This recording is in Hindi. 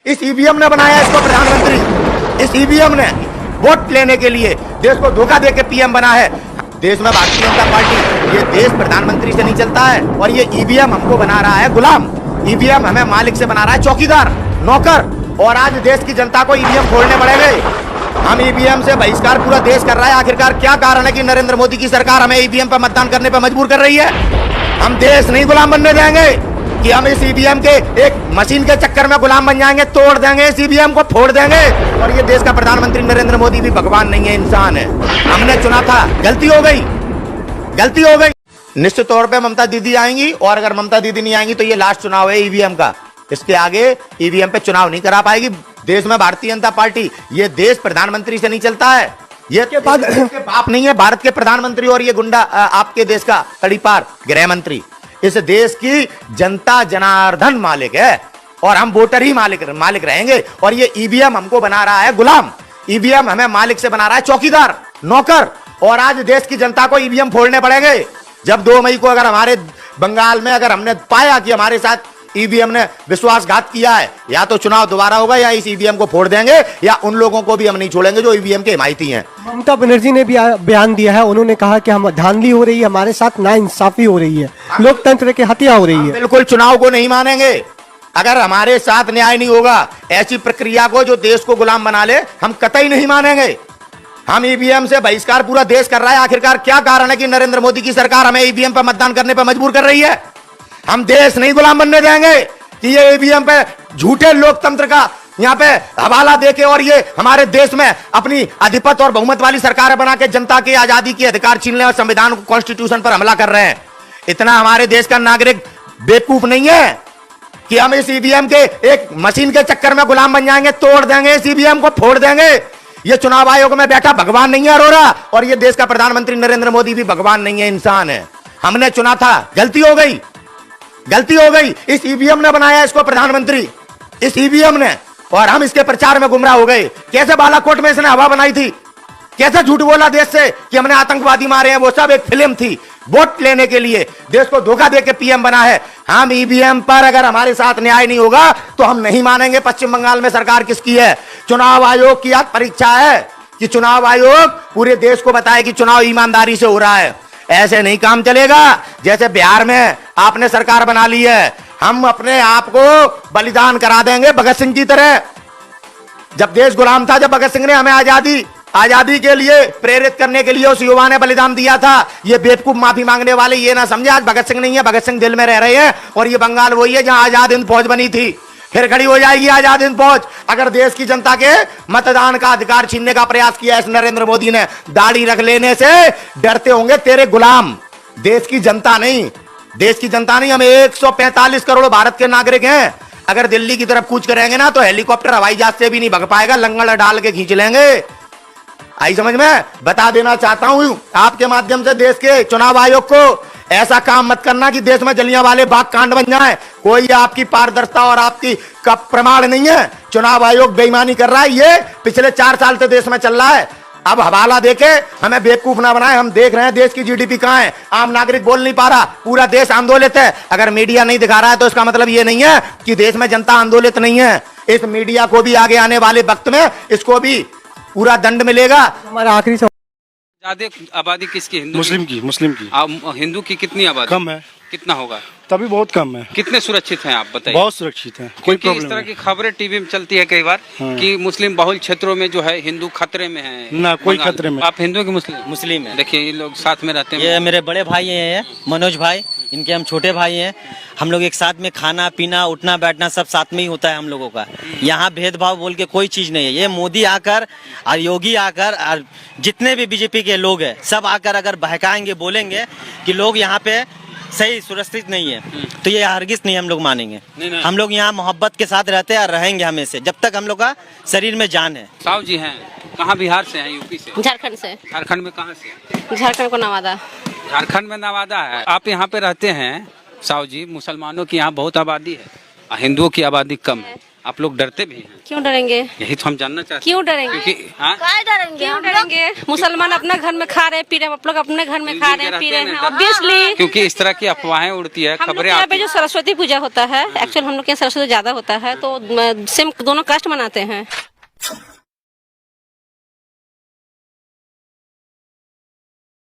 इस ईवीएम ने बनाया इसको प्रधानमंत्री। इस ईवीएम ने वोट लेने के लिए देश को धोखा देके पीएम बना है। देश में भारतीय जनता पार्टी, ये देश प्रधानमंत्री से नहीं चलता है और ये ईवीएम हमको बना रहा है गुलाम। ईवीएम हमें मालिक से बना रहा है चौकीदार, नौकर। और आज देश की जनता को ईवीएम खोलने पड़ेंगे। हम ईवीएम से बहिष्कार पूरा देश कर रहा है। आखिरकार क्या कारण है कि नरेंद्र मोदी की सरकार हमें ईवीएम पर मतदान करने पर मजबूर कर रही है? हम देश नहीं गुलाम बनने देंगे कि हम इस ईवीएम के एक मशीन के चक्कर में गुलाम बन जाएंगे। तोड़ देंगे इस ईवीएम को, फोड़ देंगे। और ये देश का प्रधानमंत्री नरेंद्र मोदी भी भगवान नहीं है, इंसान है। हमने चुना था, गलती हो गई, गलती हो गई। निश्चित तौर पे ममता दीदी आएंगी और अगर ममता दीदी नहीं आएंगी तो ये लास्ट चुनाव है ईवीएम का। इसके आगे ईवीएम पे चुनाव नहीं करा पाएगी देश में भारतीय जनता पार्टी। ये देश प्रधानमंत्री से नहीं चलता है। ये के बाद के बाप नहीं है भारत के प्रधानमंत्री और ये गुंडा आपके देश का तड़ीपार गृह मंत्री। इस देश की जनता जनार्दन मालिक है और हम वोटर ही मालिक रहेंगे। और ये ईवीएम हमको बना रहा है गुलाम। ईवीएम हमें मालिक से बना रहा है चौकीदार, नौकर। और आज देश की जनता को ईवीएम फोड़ने पड़ेंगे। जब 2 मई को अगर हमारे बंगाल में अगर हमने पाया कि हमारे साथ ईवीएम ने विश्वासघात किया है, या तो चुनाव दोबारा होगा या इस ईवीएम को फोड़ देंगे, या उन लोगों को भी हम नहीं छोड़ेंगे जो ईवीएम के हिमायती हैं। ममता बनर्जी ने भी बयान दिया है। उन्होंने कहा कि हम धांधली हो रही है, हमारे साथ नाइंसाफी हो रही है, लोकतंत्र की हत्या हो रही है। बिल्कुल चुनाव को नहीं मानेंगे अगर हमारे साथ न्याय नहीं होगा। ऐसी प्रक्रिया को जो देश को गुलाम बना ले, हम कतई नहीं मानेंगे। हम ईवीएम से बहिष्कार पूरा देश कर रहा है। आखिरकार क्या कारण है कि नरेंद्र मोदी की सरकार हमें ईवीएम पर मतदान करने पर मजबूर कर रही है? हम देश नहीं गुलाम बनने देंगे कि ये ईवीएम पे झूठे लोकतंत्र का यहाँ पे हवाला देके और ये हमारे देश में अपनी अधिपत और बहुमत वाली सरकार बना के जनता की आजादी के अधिकार छीन ले और संविधान को, कॉन्स्टिट्यूशन पर हमला कर रहे हैं। इतना हमारे देश का नागरिक बेवकूफ नहीं है कि हम इस ईवीएम के एक मशीन के चक्कर में गुलाम बन जाएंगे। तोड़ देंगे इस ईवीएम को, फोड़ देंगे। ये चुनाव आयोग में बैठा भगवान नहीं है अरोरा और ये देश का प्रधानमंत्री नरेंद्र मोदी भी भगवान नहीं है, इंसान है। हमने चुना था, गलती हो गई, गलती हो गई। इस ईवीएम ने बनाया इसको प्रधानमंत्री, इस ईवीएम ने। और हम इसके प्रचार में गुमराह हो गए। कैसे बालाकोट में इसने हवा बनाई थी, कैसे झूठ बोला देश से कि हमने आतंकवादी मारे हैं। वो सब एक फिल्म थी। वोट लेने के लिए देश को धोखा देके पीएम बना है। हम ईवीएम पर अगर हमारे साथ न्याय नहीं होगा तो हम नहीं मानेंगे। पश्चिम बंगाल में सरकार किसकी है? चुनाव आयोग की आज परीक्षा है कि चुनाव आयोग पूरे देश को बताए कि चुनाव ईमानदारी से हो रहा है। ऐसे नहीं काम चलेगा। जैसे बिहार में आपने सरकार बना ली है, हम अपने आप को बलिदान करा देंगे भगत सिंह की तरह। जब देश गुलाम था, जब भगत सिंह ने हमें आजादी के लिए प्रेरित करने के लिए उस युवा ने बलिदान दिया था। ये बेवकूफ माफी मांगने वाले ये ना समझे आज भगत सिंह नहीं है, भगत सिंह दिल में रह रहे हैं। और ये बंगाल वही है जहां आजाद हिंद फौज बनी थी। फिर खड़ी हो जाएगी आजाद हिंद फौज अगर देश की जनता के मतदान का अधिकार छीनने का प्रयास किया इस नरेंद्र मोदी ने। दाढ़ी रख लेने से डरते होंगे तेरे गुलाम, देश की जनता नहीं। देश की जनता नहीं, हम 145 करोड़ भारत के नागरिक हैं। अगर दिल्ली की तरफ कूच करेंगे ना तो हेलीकॉप्टर हवाई जहाज से भी नहीं भग पाएगा, लंगड़ डाल के खींच लेंगे। आई समझ में? बता देना चाहता हूं आपके माध्यम से देश के चुनाव आयोग को, ऐसा काम मत करना कि देश में जलियांवाले बाग कांड बन जाए। कोई आपकी पारदर्शिता और आपकी का प्रमाण नहीं है। चुनाव आयोग बेईमानी कर रहा है। ये पिछले 4 साल से देश में चल रहा है। अब हवाला देके हमें बेवकूफ ना बनाए। हम देख रहे हैं देश की जीडीपी कहां है। आम नागरिक बोल नहीं पा रहा, पूरा देश आंदोलित है। अगर मीडिया नहीं दिखा रहा है तो इसका मतलब ये नहीं है कि देश में जनता आंदोलित नहीं है। इस मीडिया को भी आगे आने वाले वक्त में इसको भी पूरा दंड मिलेगा। हमारा आखिरी ज्यादा आबादी किसकी? हिंदू मुस्लिम की। हिंदू की कितनी आबादी? कम है। कितना होगा? तभी बहुत कम है। कितने सुरक्षित हैं आप बताइए? बहुत सुरक्षित है, कोई प्रॉब्लम इस तरह की खबरें टीवी में चलती है कई बार कि मुस्लिम बहुल क्षेत्रों में जो है हिंदू खतरे में है। ना, कोई खतरे में। आप हिंदू की मुस्लिम है। देखिए ये लोग साथ में रहते हैं। ये मेरे बड़े भाई हैं मनोज भाई, इनके हम छोटे भाई हैं। हम लोग एक साथ में खाना पीना उठना बैठना सब साथ में ही होता है हम लोगों का। यहाँ भेदभाव बोल के कोई चीज नहीं है। ये मोदी आकर और योगी आकर और जितने भी बीजेपी के लोग हैं सब आकर अगर बहकाएंगे बोलेंगे कि लोग यहाँ पे सही सुरक्षित नहीं है तो ये हरगिज नहीं हम लोग मानेंगे। नहीं। हम लोग यहाँ मोहब्बत के साथ रहते हैं और रहेंगे हमेशा जब तक हम लोग का शरीर में जान है। साहू जी हैं कहाँ? बिहार से हैं? यूपी से? झारखंड से। झारखंड में कहाँ से? झारखंड को नवादा। झारखंड में नवादा है। आप यहाँ पे रहते हैं साहू जी, मुसलमानों की यहाँ बहुत आबादी है, हिंदुओं की आबादी कम है। आप लोग डरते भी हैं? क्यों डरेंगे? यही तो हम जानना चाहते हैं। क्यों डरेंगे? क्योंकि हाँ? क्यों डरेंगे? मुसलमान अपना घर में खा रहे पी रहे, आप लोग अपने घर में खा रहे पी रहे हैं, ऑब्वियसली। क्योंकि इस तरह की अफवाहें उड़ती है, हम लोग खबरें यहाँ पे आती जो सरस्वती पूजा होता है, एक्चुअल हम लोग के यहाँ सरस्वती ज्यादा होता है, तो सेम दोनों कास्ट मनाते हैं।